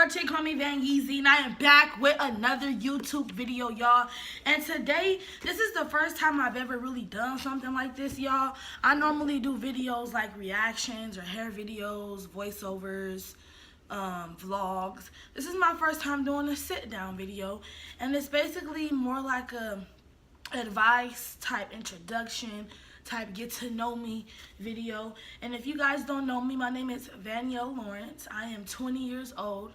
girl chick, call me Van Yeezy, and I am back with another YouTube video, y'all. And today, this is the first time I've ever really done something like this, y'all. I normally do videos like reactions or hair videos, voiceovers, vlogs. This is my first time doing a sit-down video, and it's basically more like a advice type introduction type get to know me video. And if you guys don't know me, my name is Vanielle Lawrence. I am 20 years old.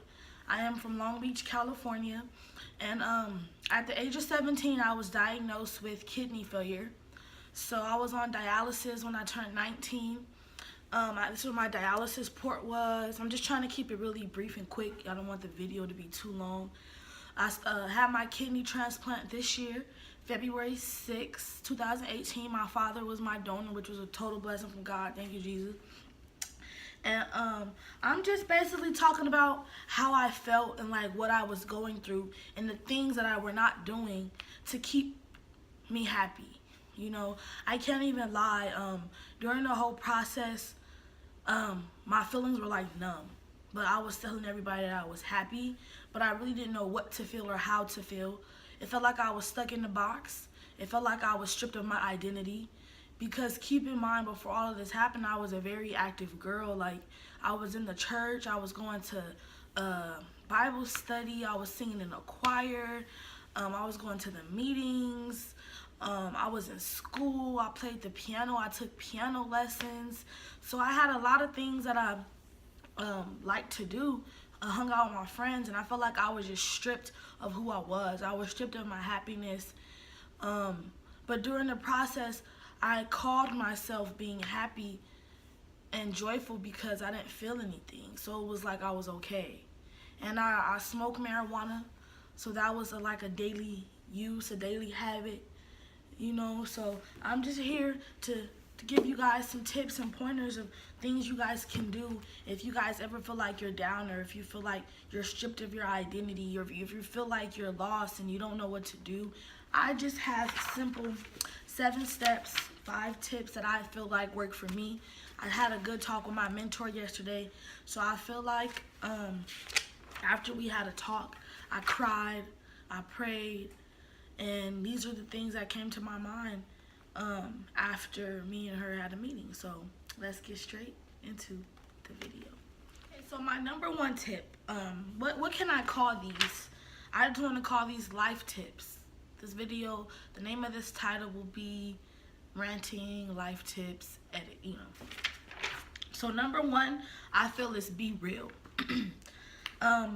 I am from Long Beach, California, and at the age of 17 I was diagnosed with kidney failure. So I was on dialysis when I turned 19. This is where my dialysis port was. I'm just trying to keep it really brief and quick. I don't want the video to be too long. I had my kidney transplant this year, February 6, 2018. My father was my donor, which was a total blessing from God. Thank you, Jesus. And I'm just basically talking about how I felt and like what I was going through and the things that I were not doing to keep me happy. You know, I can't even lie. During the whole process, my feelings were like numb. But I was telling everybody that I was happy, but I really didn't know what to feel or how to feel. It felt like I was stuck in the box. It felt like I was stripped of my identity. Because keep in mind, before all of this happened, I was a very active girl. Like, I was in the church. I was going to Bible study. I was singing in a choir. I was going to the meetings. I was in school. I played the piano. I took piano lessons. So I had a lot of things that I liked to do. I hung out with my friends, and I felt like I was just stripped of who I was. I was stripped of my happiness. But during the process, I called myself being happy and joyful because I didn't feel anything. So it was like I was okay. And I smoked marijuana, so that was like a daily use, a daily habit, you know. So I'm just here to give you guys some tips and pointers of things you guys can do if you guys ever feel like you're down, or if you feel like you're stripped of your identity, or if you feel like you're lost and you don't know what to do. I just have simple 7 steps, 5 tips that I feel like work for me. I had a good talk with my mentor yesterday, so I feel like after we had a talk, I cried, I prayed, and these are the things that came to my mind after me and her had a meeting. So let's get straight into the video. Okay, so my number 1 tip, what can I call these? I just want to call these life tips. This video, the name of this title will be Ranting Life Tips Edit, you know. So number 1, I feel, is be real.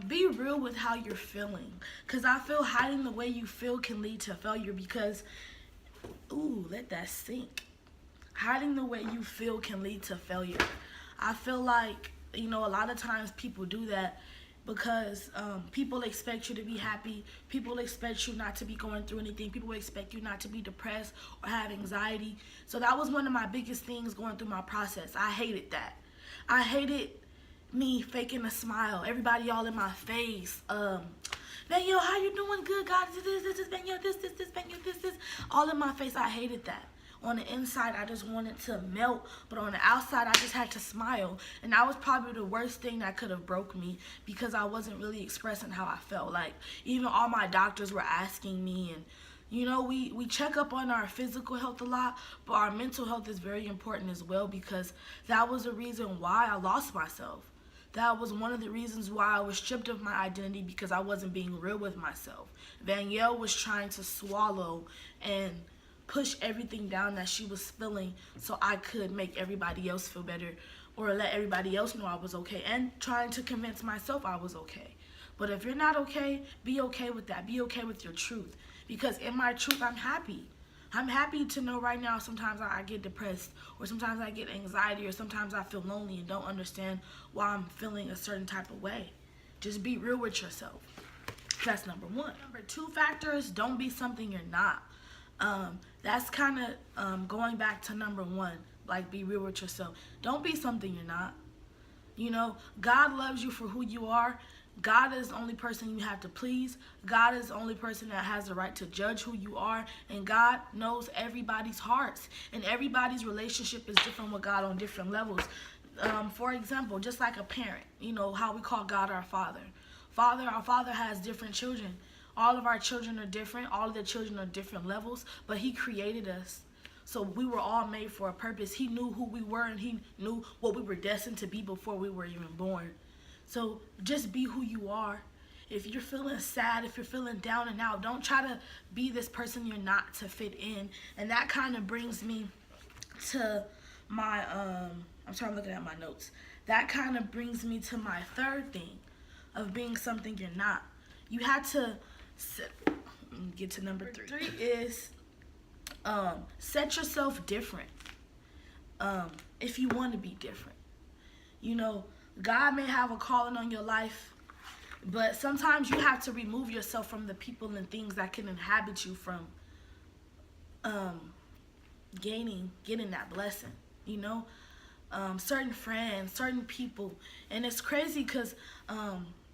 Be real with how you're feeling, because I feel hiding the way you feel can lead to failure. Because ooh, let that sink. Hiding the way you feel can lead to failure. I feel like, you know, a lot of times people do that because people expect you to be happy. People expect you not to be going through anything. People expect you not to be depressed or have anxiety. So that was one of my biggest things going through my process. I hated that. I hated me faking a smile. Everybody all in my face. Vanielle, how you doing? Good, God, this, Vanielle, this, Vanielle, this. All in my face. I hated that. On the inside, I just wanted to melt, but on the outside, I just had to smile. And that was probably the worst thing that could have broke me, because I wasn't really expressing how I felt. Like, even all my doctors were asking me, and you know, we check up on our physical health a lot, but our mental health is very important as well, because that was the reason why I lost myself. That was one of the reasons why I was stripped of my identity, because I wasn't being real with myself. Vanielle was trying to swallow and push everything down that she was feeling so I could make everybody else feel better, or let everybody else know I was okay, and trying to convince myself I was okay. But if you're not okay, be okay with that. Be okay with your truth, because in my truth, I'm happy. I'm happy to know right now sometimes I get depressed, or sometimes I get anxiety, or sometimes I feel lonely and don't understand why I'm feeling a certain type of way. Just be real with yourself. That's number 1. Number 2 factor is don't be something you're not. That's kind of going back to number 1, like be real with yourself. Don't be something you're not. You know, God loves you for who you are. God is the only person you have to please. God is the only person that has the right to judge who you are. And God knows everybody's hearts. And everybody's relationship is different with God on different levels. For example, just like a parent, you know, how we call God our Father. Our Father has different children. All of our children are different. All of the children are different levels, but He created us. So we were all made for a purpose. He knew who we were, and He knew what we were destined to be before we were even born. So just be who you are. If you're feeling sad, if you're feeling down and out, don't try to be this person you're not to fit in. And that kind of brings me to my, I'm sorry, I'm looking at my notes. That kind of brings me to my third thing of being something you're not. You had to get to number three. Three is set yourself different. If you want to be different. You know, God may have a calling on your life, but sometimes you have to remove yourself from the people and things that can inhabit you from getting that blessing, you know. Certain friends, certain people. And it's crazy because,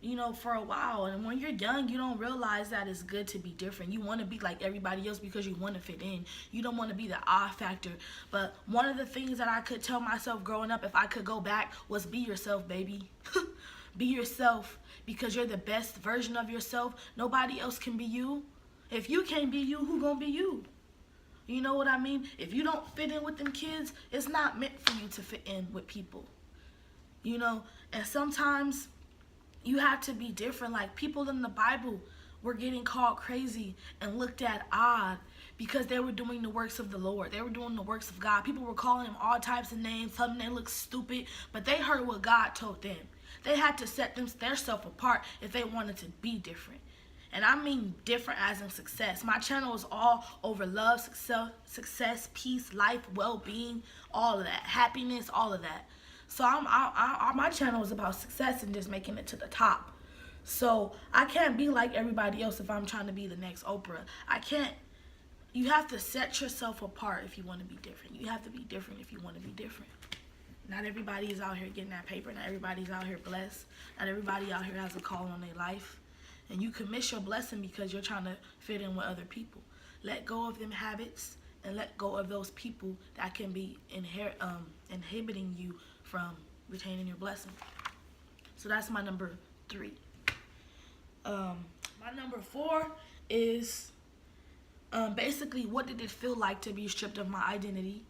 you know, for a while, and when you're young, you don't realize that it's good to be different. You want to be like everybody else because you want to fit in. You don't want to be the odd factor. But one of the things that I could tell myself growing up, if I could go back, was be yourself, baby. Be yourself, because you're the best version of yourself. Nobody else can be you. If you can't be you, who gonna be you? You know what I mean? If you don't fit in with them kids, it's not meant for you to fit in with people. You know, and sometimes you have to be different. Like, people in the Bible were getting called crazy and looked at odd because they were doing the works of the Lord. They were doing the works of God. People were calling them all types of names, telling them they looked stupid, but they heard what God told them. They had to set themselves apart if they wanted to be different. And I mean different as in success. My channel is all over love, success, peace, life, well-being, all of that. Happiness, all of that. So my channel is about success and just making it to the top. So I can't be like everybody else if I'm trying to be the next Oprah. I can't. You have to set yourself apart if you want to be different. You have to be different if you want to be different. Not everybody is out here getting that paper. Not everybody's out here blessed. Not everybody out here has a call on their life. And you can miss your blessing because you're trying to fit in with other people. Let go of them habits and let go of those people that can be inhibiting you from retaining your blessing. So that's my number 3. My number 4 is basically, what did it feel like to be stripped of my identity?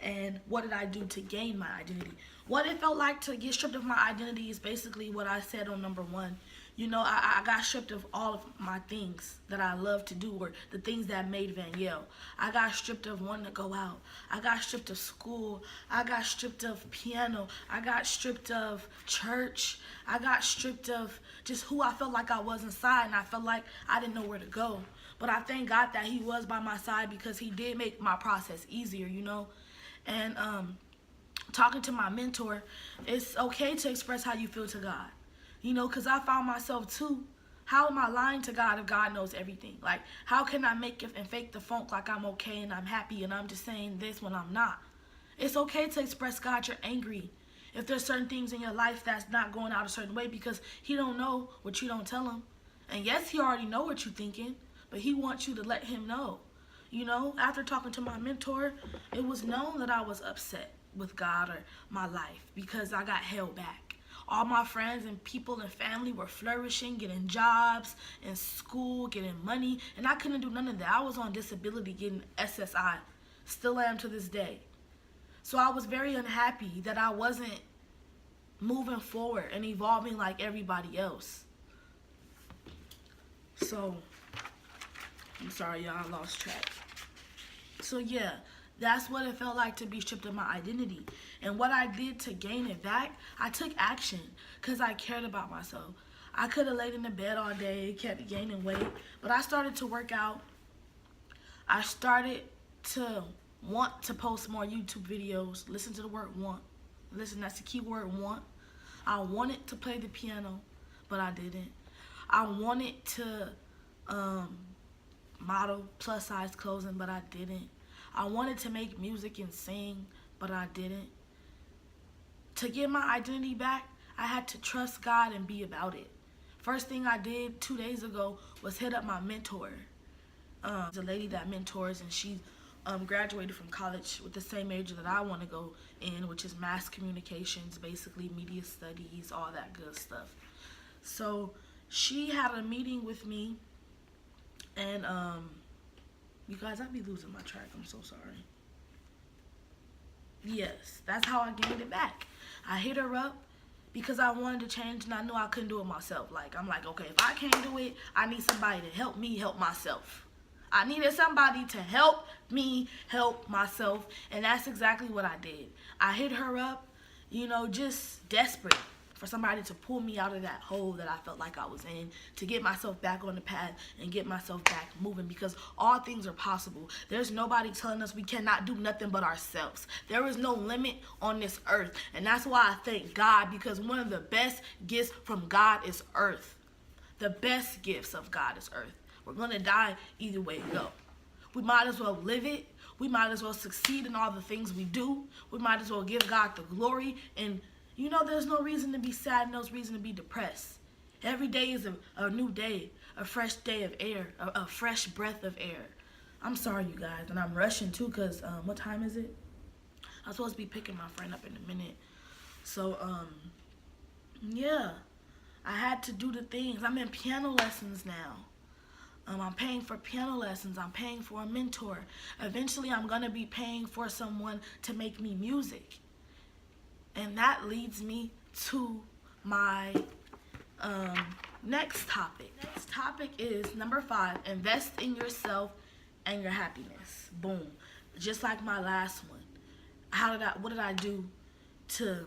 And what did I do to gain my identity? What it felt like to get stripped of my identity is basically what I said on number 1. You know, I got stripped of all of my things that I love to do, or the things that made Vanielle. I got stripped of wanting to go out. I got stripped of school. I got stripped of piano. I got stripped of church. I got stripped of just who I felt like I was inside, and I felt like I didn't know where to go. But I thank God that He was by my side, because He did make my process easier, you know. And talking to my mentor, it's okay to express how you feel to God. You know, because I found myself too. How am I lying to God if God knows everything? Like, how can I make it and fake the funk like I'm okay and I'm happy and I'm just saying this when I'm not? It's okay to express God you're angry if there's certain things in your life that's not going out a certain way, because He don't know what you don't tell Him. And yes, He already know what you're thinking, but He wants you to let Him know. You know, after talking to my mentor, it was known that I was upset with God or my life because I got held back. All my friends and people and family were flourishing, getting jobs in school, getting money, and I couldn't do none of that. I was on disability getting SSI, still am to this day. So I was very unhappy that I wasn't moving forward and evolving like everybody else. So, I'm sorry, y'all, I lost track. So yeah, that's what it felt like to be stripped of my identity. And what I did to gain it back, I took action because I cared about myself. I could have laid in the bed all day, kept gaining weight, but I started to work out. I started to want to post more YouTube videos. Listen to the word want. Listen, that's the key word, want. I wanted to play the piano, but I didn't. I wanted to model plus size clothing, but I didn't. I wanted to make music and sing, but I didn't. To get my identity back, I had to trust God and be about it. First thing I did 2 days ago was hit up my mentor. The lady that mentors, and she graduated from college with the same major that I want to go in, which is mass communications, basically media studies, all that good stuff. So she had a meeting with me, and you guys, I be losing my track. I'm so sorry. Yes, that's how I gained it back. I hit her up because I wanted to change, and I knew I couldn't do it myself. Like, I'm like, okay, if I can't do it, I need somebody to help me help myself. I needed somebody to help me help myself, and that's exactly what I did. I hit her up, you know, just desperate for somebody to pull me out of that hole that I felt like I was in, to get myself back on the path and get myself back moving, because all things are possible. There's nobody telling us we cannot do nothing but ourselves. There is no limit on this earth, and that's why I thank God, because one of the best gifts from God is earth. The best gifts of God is earth. We're going to die either way we go. We might as well live it. We might as well succeed in all the things we do. We might as well give God the glory. And, you know, there's no reason to be sad, no reason to be depressed. Every day is a new day, a fresh day of air, a fresh breath of air. I'm sorry, you guys, and I'm rushing too, because what time is it? I'm supposed to be picking my friend up in a minute. So, yeah, I had to do the things. I'm in piano lessons now. I'm paying for piano lessons. I'm paying for a mentor. Eventually, I'm going to be paying for someone to make me music. And that leads me to my next topic. Next topic is number 5, invest in yourself and your happiness. Boom. Just like my last one. What did I do to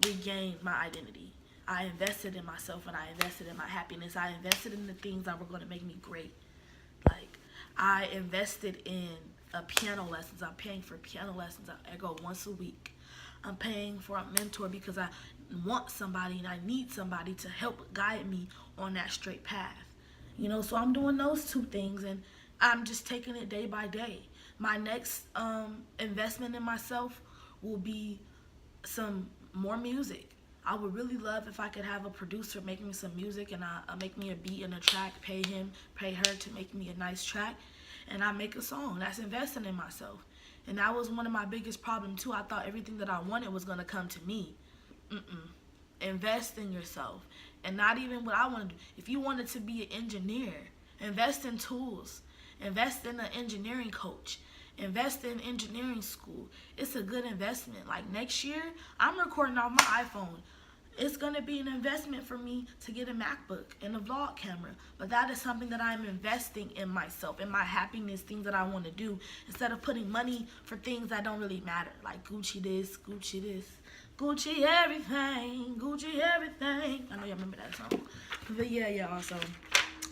regain my identity? I invested in myself, and I invested in my happiness. I invested in the things that were going to make me great. Like, I invested in piano lessons. I'm paying for piano lessons. I go once a week. I'm paying for a mentor because I want somebody and I need somebody to help guide me on that straight path. You know, so I'm doing those 2 things, and I'm just taking it day by day. My next investment in myself will be some more music. I would really love if I could have a producer make me some music, and make me a beat and a track, pay her to make me a nice track, and I make a song. That's investing in myself. And that was one of my biggest problems too. I thought everything that I wanted was going to come to me. Invest in yourself. And not even what I want to do. If you wanted to be an engineer, invest in tools. Invest in an engineering coach. Invest in engineering school. It's a good investment. Like next year, I'm recording off my iPhone. It's going to be an investment for me to get a MacBook and a vlog camera. But that is something that I'm investing in myself, in my happiness, things that I want to do, instead of putting money for things that don't really matter. Like Gucci this, Gucci everything, Gucci everything. I know y'all remember that song. But yeah, y'all. So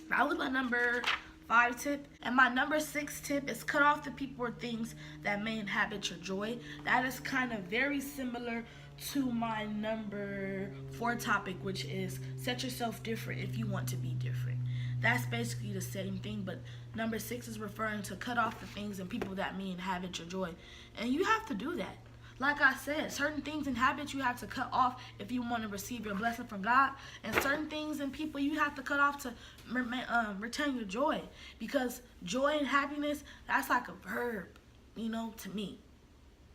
that was my number 5 tip. And my number 6 tip is cut off the people or things that may inhibit your joy. That is kind of very similar to my number 4 topic, which is set yourself different if you want to be different. That's basically the same thing, but number 6 is referring to cut off the things and people that may inhibit your joy. And you have to do that. Like I said, certain things and habits you have to cut off if you want to receive your blessing from God. And certain things and people you have to cut off to retain your joy. Because joy and happiness, that's like a verb, you know, to me.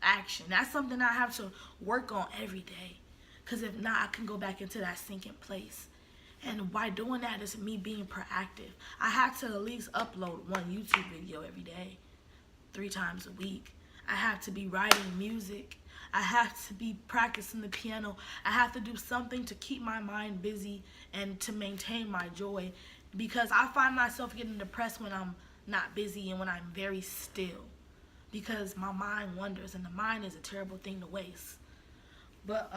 Action. That's something I have to work on every day. Because if not, I can go back into that sinking place. And by doing that is me being proactive. I have to at least upload 1 YouTube video every day, 3 times a week. I have to be writing music. I have to be practicing the piano. I have to do something to keep my mind busy and to maintain my joy, because I find myself getting depressed when I'm not busy and when I'm very still, because my mind wanders, and the mind is a terrible thing to waste. But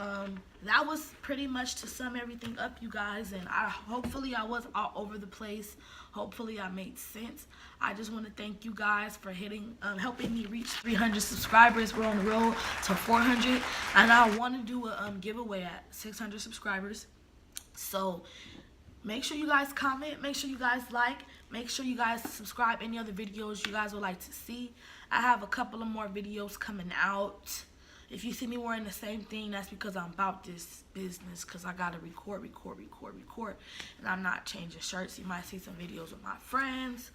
that was pretty much to sum everything up, you guys, and hopefully I was all over the place. Hopefully I made sense. I just want to thank you guys for helping me reach 300 subscribers. We're on the road to 400, and I want to do a giveaway at 600 subscribers. So make sure you guys comment, make sure you guys like, make sure you guys subscribe any other videos you guys would like to see. I have a couple of more videos coming out. If you see me wearing the same thing, that's because I'm about this business, because I got to record. And I'm not changing shirts. You might see some videos with my friends.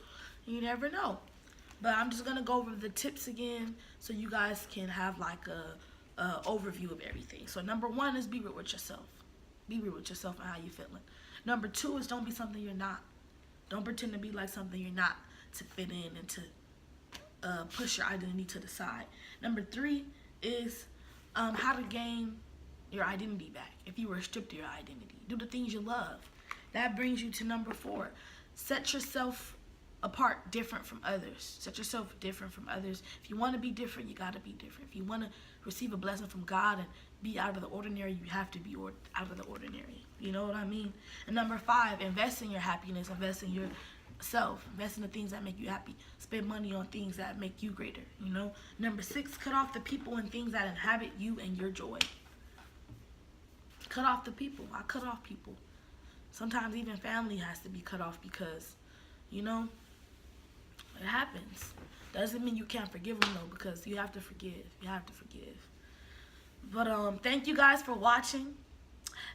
You never know. But I'm just going to go over the tips again so you guys can have like a overview of everything. So number 1 is be real with yourself. Be real with yourself and how you feeling. Number 2 is don't be something you're not. Don't pretend to be like something you're not to fit in and to push your identity to the side. Number 3 is how to gain your identity back if you were stripped of your identity. Do the things you love. That brings you to number 4. Set yourself apart, different from others. Set yourself different from others. If you want to be different, you got to be different. If you want to receive a blessing from God and be out of the ordinary, you have to be out of the ordinary. You know what I mean? And number 5, invest in your happiness. Invest in yourself. Invest in the things that make you happy. Spend money on things that make you greater, you know? Number 6, cut off the people and things that inhabit you and your joy. Cut off the people. I cut off people. Sometimes even family has to be cut off because, you know, it happens. Doesn't mean you can't forgive them though, because you have to forgive. You have to forgive. But thank you guys for watching.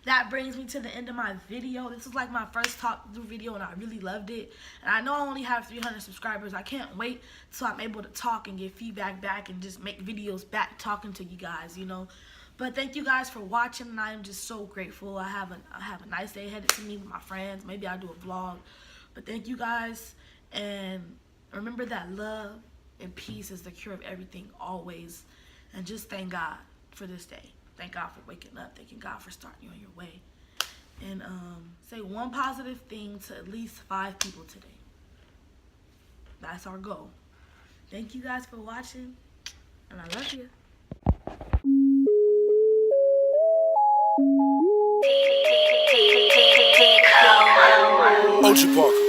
That brings me to the end of my video. This is like my first talk through video and I really loved it. And I know I only have 300 subscribers. I can't wait till I'm able to talk and get feedback back and just make videos back talking to you guys, you know. But thank you guys for watching, and I am just so grateful. I have a nice day headed to me with my friends. Maybe I'll do a vlog. But thank you guys, and remember that love and peace is the cure of everything always. And just thank God for this day. Thank God for waking up. Thanking God for starting you on your way. And say one positive thing to at least 5 people today. That's our goal. Thank you guys for watching, and I love you. OG Parker.